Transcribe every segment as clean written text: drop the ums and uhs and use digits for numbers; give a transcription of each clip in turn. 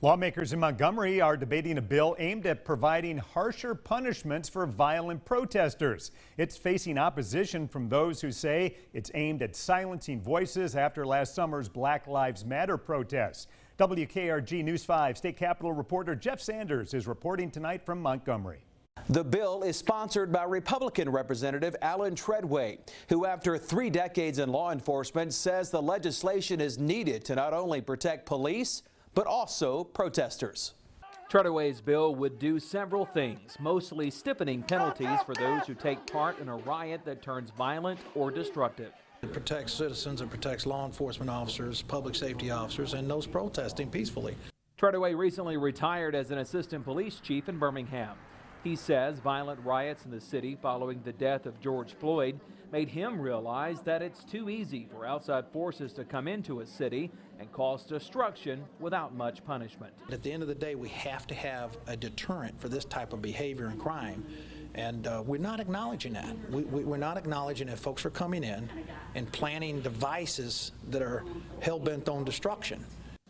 Lawmakers in Montgomery are debating a bill aimed at providing harsher punishments for violent protesters. It's facing opposition from those who say it's aimed at silencing voices after last summer's Black Lives Matter protests. WKRG News 5 State Capitol reporter Jeff Sanders is reporting tonight from Montgomery. The bill is sponsored by Republican Representative Alan Treadway, who after 3 decades in law enforcement says the legislation is needed to not only protect police, but also protesters. Treadway's bill would do several things, mostly stiffening penalties for those who take part in a riot that turns violent or destructive. It protects citizens, it protects law enforcement officers, public safety officers, and those protesting peacefully. Treadway recently retired as an assistant police chief in Birmingham. He says violent riots in the city following the death of George Floyd made him realize that it's too easy for outside forces to come into a city and cause destruction without much punishment. At the end of the day, we have to have a deterrent for this type of behavior and crime, and we're not acknowledging that. We're not acknowledging that folks are coming in and planning devices that are hell-bent on destruction.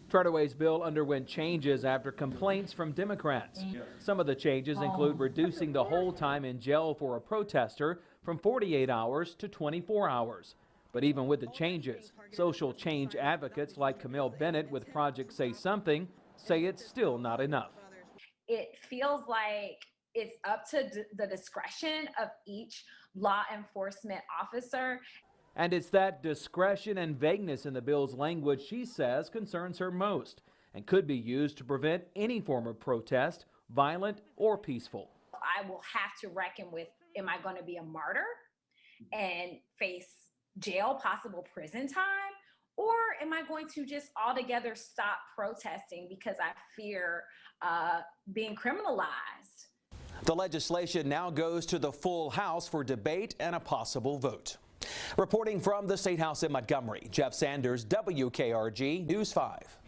Treadway's bill underwent changes after complaints from Democrats. Some of the changes include reducing the hold time in jail for a protester from 48 hours to 24 hours. But even with the changes, social change advocates like Camille Bennett with Project Say Something say it's still not enough. It feels like it's up to the discretion of each law enforcement officer. And it's that discretion and vagueness in the bill's language she says concerns her most and could be used to prevent any form of protest, violent or peaceful. I will have to reckon with, am I going to be a martyr and face jail, possible prison time? Or am I going to just altogether stop protesting because I fear being criminalized? The legislation now goes to the full House for debate and a possible vote. Reporting from the State House in Montgomery, Jeff Sanders, WKRG News 5.